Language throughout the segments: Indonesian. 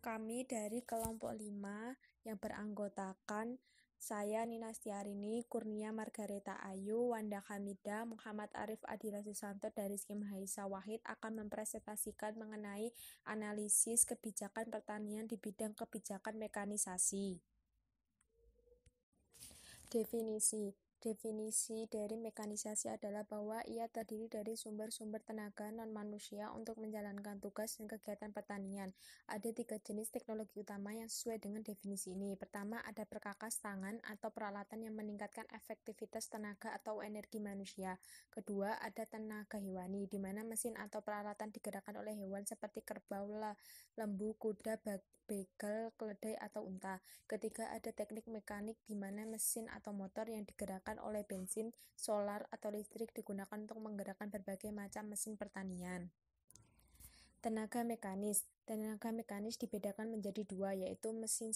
Kami dari kelompok 5 yang beranggotakan saya Nina Stiarini, Kurnia Margareta Ayu, Wanda Hamida, Muhammad Arif Adila Susanto dari Rizky Mahaisa Wahid akan mempresentasikan mengenai analisis kebijakan pertanian di bidang kebijakan mekanisasi. Definisi dari mekanisasi adalah bahwa ia terdiri dari sumber-sumber tenaga non-manusia untuk menjalankan tugas dan kegiatan pertanian. Ada 3 jenis teknologi utama yang sesuai dengan definisi ini. Pertama, ada perkakas tangan atau peralatan yang meningkatkan efektivitas tenaga atau energi manusia. Kedua, ada tenaga hewani, di mana mesin atau peralatan digerakkan oleh hewan seperti kerbau, lembu, kuda, begal, keledai, atau unta. Ketiga, ada teknik mekanik di mana mesin atau motor yang digerakkan oleh bensin, solar, atau listrik digunakan untuk menggerakkan berbagai macam mesin pertanian. Tenaga mekanis dibedakan menjadi 2, yaitu mesin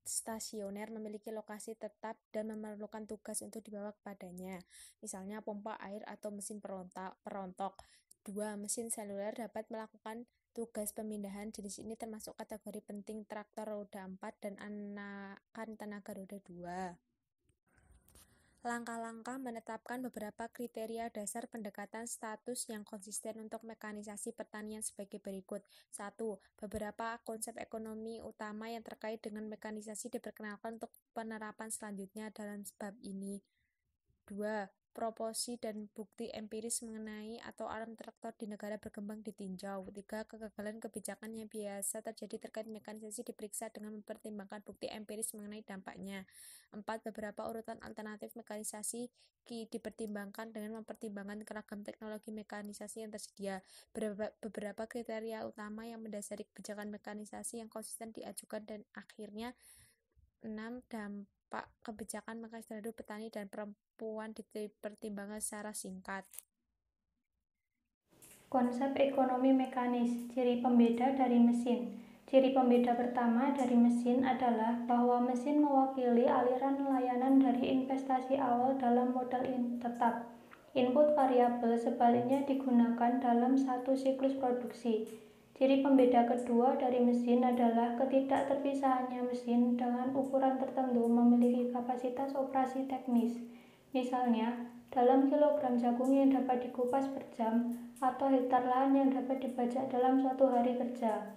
stasioner memiliki lokasi tetap dan memerlukan tugas untuk dibawa kepadanya, misalnya pompa air atau mesin perontok. 2. Mesin seluler dapat melakukan tugas pemindahan. Jenis ini termasuk kategori penting traktor roda 4 dan anakan tenaga roda 2. Langkah-langkah menetapkan beberapa kriteria dasar pendekatan status yang konsisten untuk mekanisasi pertanian sebagai berikut. 1. Beberapa konsep ekonomi utama yang terkait dengan mekanisasi diperkenalkan untuk penerapan selanjutnya dalam bab ini. 2. Proporsi dan bukti empiris mengenai atau alarm traktor di negara berkembang ditinjau. 3. Kegagalan kebijakan yang biasa terjadi terkait mekanisasi diperiksa dengan mempertimbangkan bukti empiris mengenai dampaknya. 4. Beberapa urutan alternatif mekanisasi dipertimbangkan dengan mempertimbangkan keragam teknologi mekanisasi yang tersedia. Beberapa kriteria utama yang mendasari kebijakan mekanisasi yang konsisten diajukan, dan akhirnya 6. Dampak kebijakan mekanisasi terhadap petani dan perempuan dipertimbangkan secara singkat. Konsep ekonomi mekanis, ciri pembeda dari mesin. Ciri pembeda pertama dari mesin adalah bahwa mesin mewakili aliran layanan dari investasi awal dalam modal tetap. Input variabel sebaliknya digunakan dalam satu siklus produksi. Ciri pembeda kedua dari mesin adalah ketidakterpisahannya mesin dengan ukuran tertentu memiliki kapasitas operasi teknis. Misalnya, dalam kilogram jagung yang dapat dikupas per jam atau hektar lahan yang dapat dibajak dalam suatu hari kerja.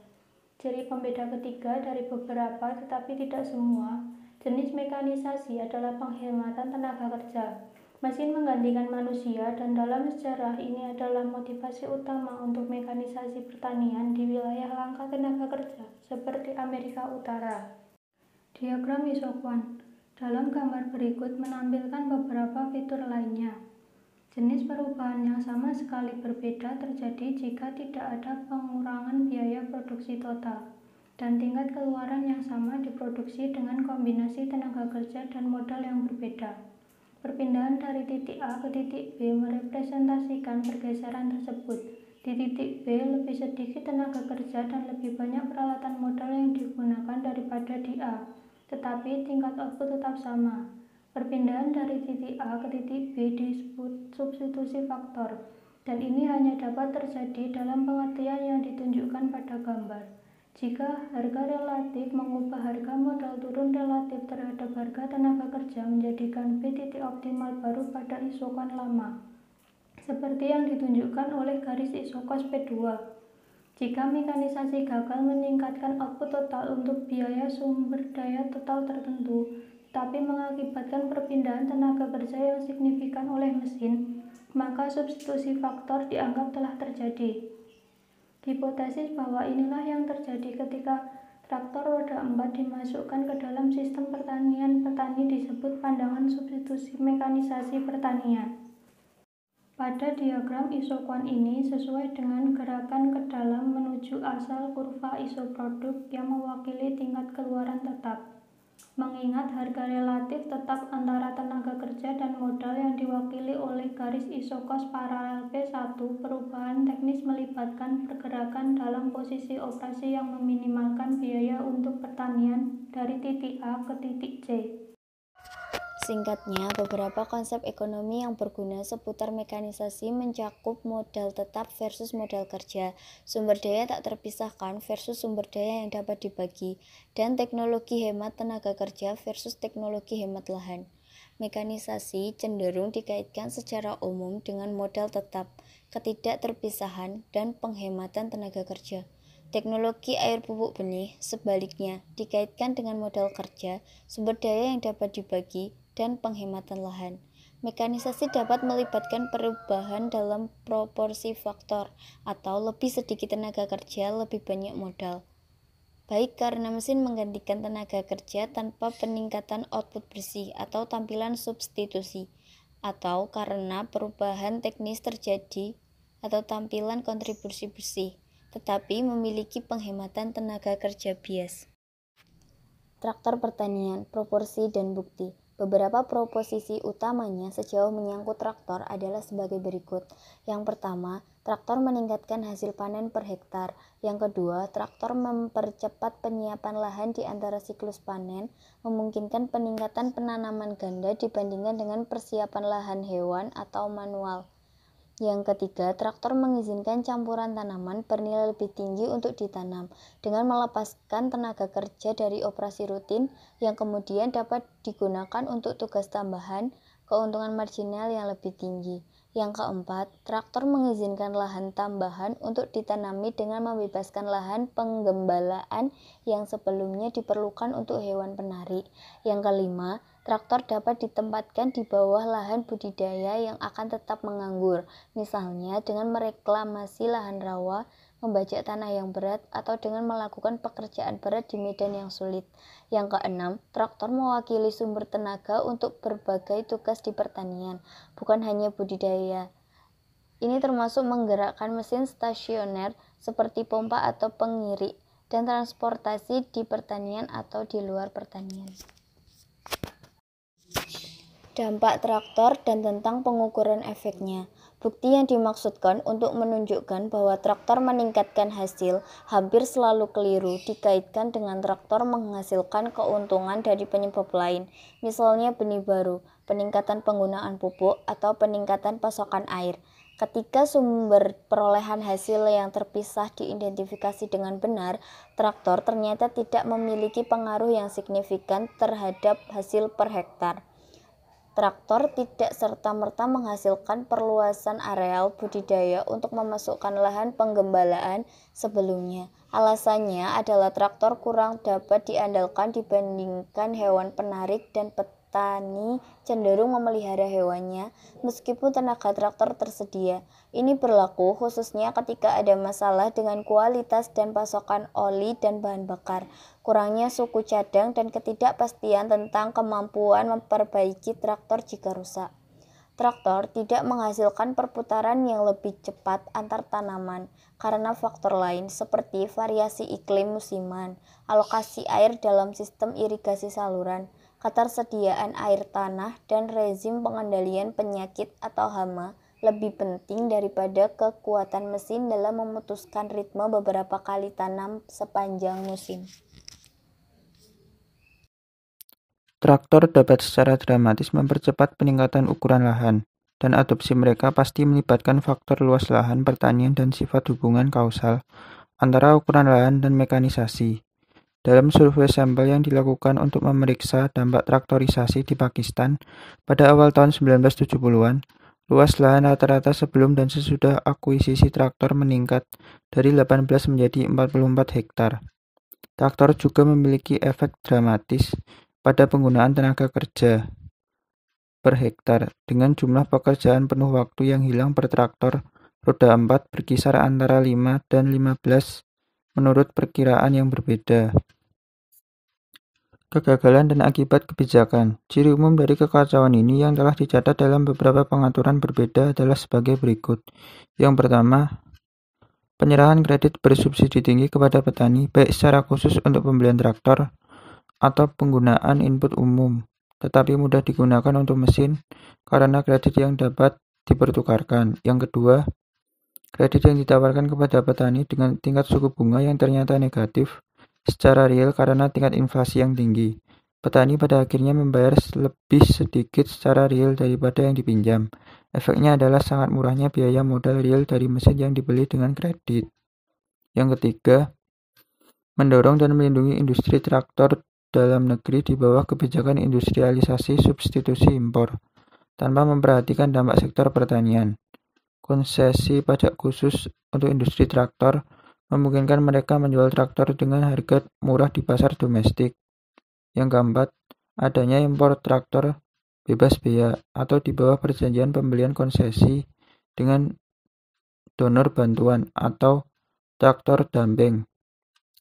Ciri pembeda ketiga dari beberapa tetapi tidak semua jenis mekanisasi adalah penghematan tenaga kerja. Mesin menggantikan manusia, dan dalam sejarah ini adalah motivasi utama untuk mekanisasi pertanian di wilayah langka tenaga kerja seperti Amerika Utara. Diagram isoquant dalam gambar berikut menampilkan beberapa fitur lainnya. Jenis perubahan yang sama sekali berbeda terjadi jika tidak ada pengurangan biaya produksi total, dan tingkat keluaran yang sama diproduksi dengan kombinasi tenaga kerja dan modal yang berbeda. Perpindahan dari titik A ke titik B merepresentasikan pergeseran tersebut. Di titik B lebih sedikit tenaga kerja dan lebih banyak peralatan modal yang digunakan daripada di A, tetapi tingkat output tetap sama. Perpindahan dari titik A ke titik B disebut substitusi faktor, dan ini hanya dapat terjadi dalam pengertian yang ditunjukkan pada gambar. Jika harga relatif mengubah harga modal turun relatif terhadap harga tenaga kerja menjadikan B titik optimal baru pada isoquant lama, seperti yang ditunjukkan oleh garis isokos P2. Jika mekanisasi gagal meningkatkan output total untuk biaya sumber daya total tertentu, tapi mengakibatkan perpindahan tenaga kerja yang signifikan oleh mesin, maka substitusi faktor dianggap telah terjadi. Hipotesis bahwa inilah yang terjadi ketika traktor roda 4 dimasukkan ke dalam sistem pertanian petani disebut pandangan substitusi mekanisasi pertanian. Pada diagram isoquant ini sesuai dengan gerakan ke dalam menuju asal kurva isoproduk yang mewakili tingkat keluaran tetap. Mengingat harga relatif tetap antara tenaga kerja dan modal yang diwakili oleh garis isokos paralel P1, perubahan teknis melibatkan pergerakan dalam posisi operasi yang meminimalkan biaya untuk pertanian dari titik A ke titik C. Singkatnya, beberapa konsep ekonomi yang berguna seputar mekanisasi mencakup modal tetap versus modal kerja, sumber daya tak terpisahkan versus sumber daya yang dapat dibagi, dan teknologi hemat tenaga kerja versus teknologi hemat lahan. Mekanisasi cenderung dikaitkan secara umum dengan modal tetap, ketidakterpisahan, dan penghematan tenaga kerja. Teknologi air pupuk benih, sebaliknya, dikaitkan dengan modal kerja, sumber daya yang dapat dibagi, dan penghematan lahan. Mekanisasi dapat melibatkan perubahan dalam proporsi faktor, atau lebih sedikit tenaga kerja, lebih banyak modal. Baik karena mesin menggantikan tenaga kerja tanpa peningkatan output bersih atau tampilan substitusi, atau karena perubahan teknis terjadi atau tampilan kontribusi bersih, tetapi memiliki penghematan tenaga kerja bias. Traktor pertanian, proporsi dan bukti. Beberapa proposisi utamanya sejauh menyangkut traktor adalah sebagai berikut. Yang pertama, traktor meningkatkan hasil panen per hektar. Yang kedua, traktor mempercepat penyiapan lahan di antara siklus panen, memungkinkan peningkatan penanaman ganda dibandingkan dengan persiapan lahan hewan atau manual. Yang ketiga, traktor mengizinkan campuran tanaman bernilai lebih tinggi untuk ditanam dengan melepaskan tenaga kerja dari operasi rutin yang kemudian dapat digunakan untuk tugas tambahan, keuntungan marginal yang lebih tinggi. Yang keempat, traktor mengizinkan lahan tambahan untuk ditanami dengan membebaskan lahan penggembalaan yang sebelumnya diperlukan untuk hewan penarik. Yang kelima, traktor dapat ditempatkan di bawah lahan budidaya yang akan tetap menganggur, misalnya dengan mereklamasi lahan rawa, membajak tanah yang berat, atau dengan melakukan pekerjaan berat di medan yang sulit. Yang keenam, traktor mewakili sumber tenaga untuk berbagai tugas di pertanian, bukan hanya budidaya. Ini termasuk menggerakkan mesin stasioner seperti pompa atau pengirik, dan transportasi di pertanian atau di luar pertanian. Dampak traktor dan tentang pengukuran efeknya. Bukti yang dimaksudkan untuk menunjukkan bahwa traktor meningkatkan hasil hampir selalu keliru dikaitkan dengan traktor menghasilkan keuntungan dari penyebab lain, misalnya benih baru, peningkatan penggunaan pupuk, atau peningkatan pasokan air. Ketika sumber perolehan hasil yang terpisah diidentifikasi dengan benar, traktor ternyata tidak memiliki pengaruh yang signifikan terhadap hasil per hektar. Traktor tidak serta-merta menghasilkan perluasan areal budidaya untuk memasukkan lahan penggembalaan sebelumnya. Alasannya adalah traktor kurang dapat diandalkan dibandingkan hewan penarik dan petani cenderung memelihara hewannya meskipun tenaga traktor tersedia. Ini berlaku khususnya ketika ada masalah dengan kualitas dan pasokan oli dan bahan bakar, kurangnya suku cadang, dan ketidakpastian tentang kemampuan memperbaiki traktor jika rusak. Traktor tidak menghasilkan perputaran yang lebih cepat antar tanaman karena faktor lain seperti variasi iklim musiman, alokasi air dalam sistem irigasi saluran, ketersediaan air tanah, dan rezim pengendalian penyakit atau hama lebih penting daripada kekuatan mesin dalam memutuskan ritme beberapa kali tanam sepanjang musim. Traktor dapat secara dramatis mempercepat peningkatan ukuran lahan, dan adopsi mereka pasti melibatkan faktor luas lahan pertanian dan sifat hubungan kausal antara ukuran lahan dan mekanisasi. Dalam survei sampel yang dilakukan untuk memeriksa dampak traktorisasi di Pakistan pada awal tahun 1970-an, luas lahan rata-rata sebelum dan sesudah akuisisi traktor meningkat dari 18 menjadi 44 hektar. Traktor juga memiliki efek dramatis pada penggunaan tenaga kerja per hektar, dengan jumlah pekerjaan penuh waktu yang hilang per traktor roda 4 berkisar antara 5 dan 15 menurut perkiraan yang berbeda. Kegagalan dan akibat kebijakan. Ciri umum dari kekacauan ini yang telah dicatat dalam beberapa pengaturan berbeda adalah sebagai berikut. Yang pertama, penyerahan kredit bersubsidi tinggi kepada petani, baik secara khusus untuk pembelian traktor atau penggunaan input umum, tetapi mudah digunakan untuk mesin karena kredit yang dapat dipertukarkan. Yang kedua, kredit yang ditawarkan kepada petani dengan tingkat suku bunga yang ternyata negatif secara real karena tingkat inflasi yang tinggi. Petani pada akhirnya membayar lebih sedikit secara real daripada yang dipinjam. Efeknya adalah sangat murahnya biaya modal real dari mesin yang dibeli dengan kredit. Yang ketiga, mendorong dan melindungi industri traktor dalam negeri di bawah kebijakan industrialisasi substitusi impor, tanpa memperhatikan dampak sektor pertanian. Konsesi pajak khusus untuk industri traktor memungkinkan mereka menjual traktor dengan harga murah di pasar domestik. Yang keempat, adanya impor traktor bebas bea atau di bawah perjanjian pembelian konsesi dengan donor bantuan atau traktor damping,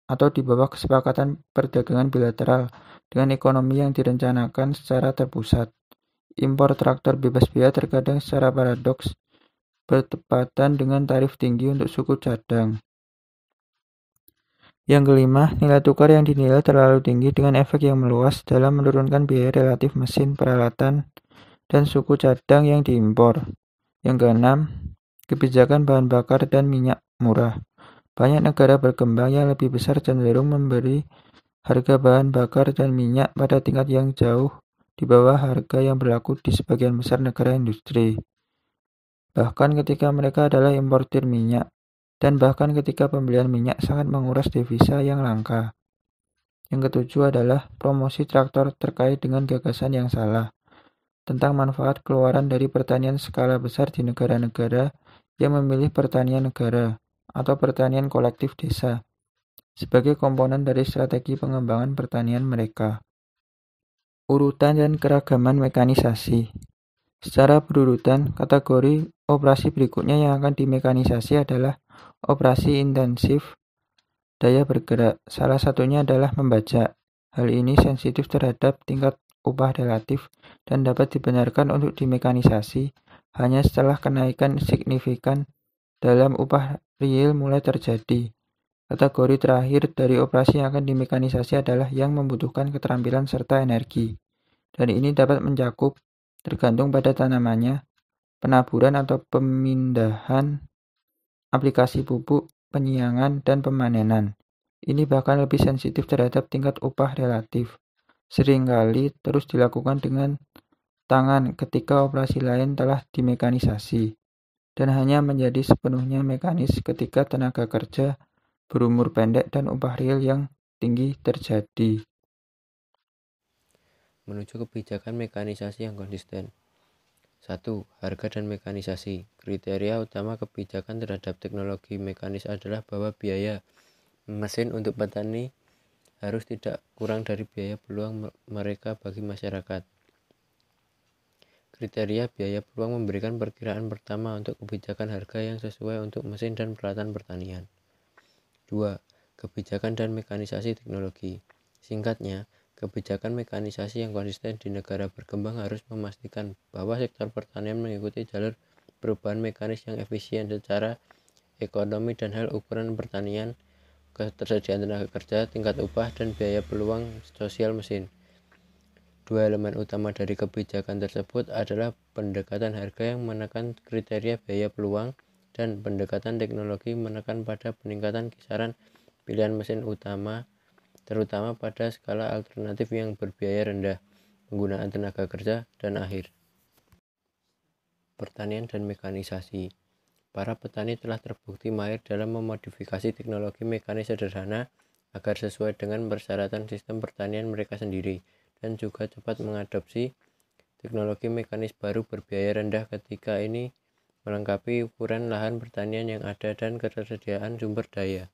atau di bawah kesepakatan perdagangan bilateral dengan ekonomi yang direncanakan secara terpusat. Impor traktor bebas bea terkadang secara paradoks bertepatan dengan tarif tinggi untuk suku cadang. Yang kelima, nilai tukar yang dinilai terlalu tinggi dengan efek yang meluas dalam menurunkan biaya relatif mesin, peralatan, dan suku cadang yang diimpor. Yang keenam, kebijakan bahan bakar dan minyak murah. Banyak negara berkembang yang lebih besar cenderung memberi harga bahan bakar dan minyak pada tingkat yang jauh di bawah harga yang berlaku di sebagian besar negara industri. Bahkan ketika mereka adalah importir minyak, dan bahkan ketika pembelian minyak sangat menguras devisa yang langka. Yang ketujuh adalah promosi traktor terkait dengan gagasan yang salah tentang manfaat keluaran dari pertanian skala besar di negara-negara yang memilih pertanian negara atau pertanian kolektif desa sebagai komponen dari strategi pengembangan pertanian mereka. Urutan dan keragaman mekanisasi. Secara berurutan, kategori operasi berikutnya yang akan dimekanisasi adalah operasi intensif daya bergerak. Salah satunya adalah membajak. Hal ini sensitif terhadap tingkat upah relatif dan dapat dibenarkan untuk dimekanisasi hanya setelah kenaikan signifikan dalam upah real mulai terjadi. Kategori terakhir dari operasi yang akan dimekanisasi adalah yang membutuhkan keterampilan serta energi. Dan ini dapat mencakup tergantung pada tanamannya, penaburan atau pemindahan, aplikasi pupuk, penyiangan, dan pemanenan. Ini bahkan lebih sensitif terhadap tingkat upah relatif. Seringkali terus dilakukan dengan tangan ketika operasi lain telah dimekanisasi, dan hanya menjadi sepenuhnya mekanis ketika tenaga kerja berumur pendek dan upah real yang tinggi terjadi. Menuju kebijakan mekanisasi yang konsisten. 1. Harga dan mekanisasi. Kriteria utama kebijakan terhadap teknologi mekanis adalah bahwa biaya mesin untuk petani harus tidak kurang dari biaya peluang mereka bagi masyarakat. Kriteria biaya peluang memberikan perkiraan pertama untuk kebijakan harga yang sesuai untuk mesin dan peralatan pertanian. 2. Kebijakan dan mekanisasi teknologi. Singkatnya, kebijakan mekanisasi yang konsisten di negara berkembang harus memastikan bahwa sektor pertanian mengikuti jalur perubahan mekanis yang efisien secara ekonomi dan hal ukuran pertanian, ketersediaan tenaga kerja, tingkat upah, dan biaya peluang sosial mesin. Dua elemen utama dari kebijakan tersebut adalah pendekatan harga yang menekan kriteria biaya peluang dan pendekatan teknologi menekan pada peningkatan kisaran pilihan mesin utama, terutama pada skala alternatif yang berbiaya rendah, penggunaan tenaga kerja, dan akhir. Pertanian dan mekanisasi. Para petani telah terbukti mahir dalam memodifikasi teknologi mekanis sederhana agar sesuai dengan persyaratan sistem pertanian mereka sendiri, dan juga cepat mengadopsi teknologi mekanis baru berbiaya rendah ketika ini melengkapi ukuran lahan pertanian yang ada dan ketersediaan sumber daya.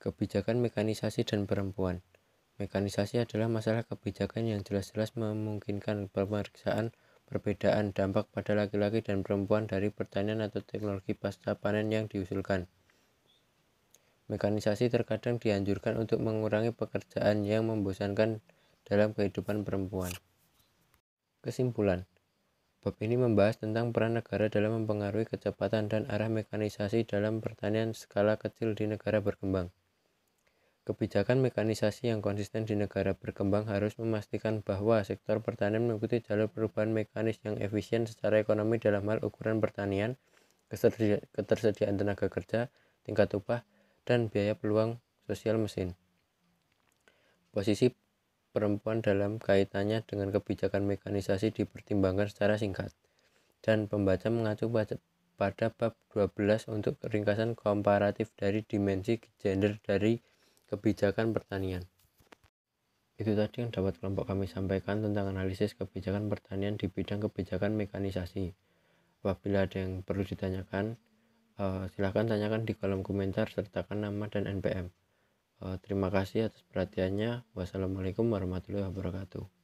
Kebijakan mekanisasi dan perempuan. Mekanisasi adalah masalah kebijakan yang jelas-jelas memungkinkan pemeriksaan perbedaan dampak pada laki-laki dan perempuan dari pertanian atau teknologi pasca panen yang diusulkan. Mekanisasi terkadang dianjurkan untuk mengurangi pekerjaan yang membosankan dalam kehidupan perempuan. Kesimpulan. Bab ini membahas tentang peran negara dalam mempengaruhi kecepatan dan arah mekanisasi dalam pertanian skala kecil di negara berkembang. Kebijakan mekanisasi yang konsisten di negara berkembang harus memastikan bahwa sektor pertanian mengikuti jalur perubahan mekanis yang efisien secara ekonomi dalam hal ukuran pertanian, ketersediaan tenaga kerja, tingkat upah, dan biaya peluang sosial mesin. Posisi perempuan dalam kaitannya dengan kebijakan mekanisasi dipertimbangkan secara singkat, dan pembaca mengacu pada bab 12 untuk ringkasan komparatif dari dimensi gender dari kebijakan pertanian. Itu tadi yang dapat kelompok kami sampaikan tentang analisis kebijakan pertanian di bidang kebijakan mekanisasi. Apabila ada yang perlu ditanyakan, silahkan tanyakan di kolom komentar, sertakan nama dan NPM. Terima kasih atas perhatiannya. Wassalamualaikum warahmatullahi wabarakatuh.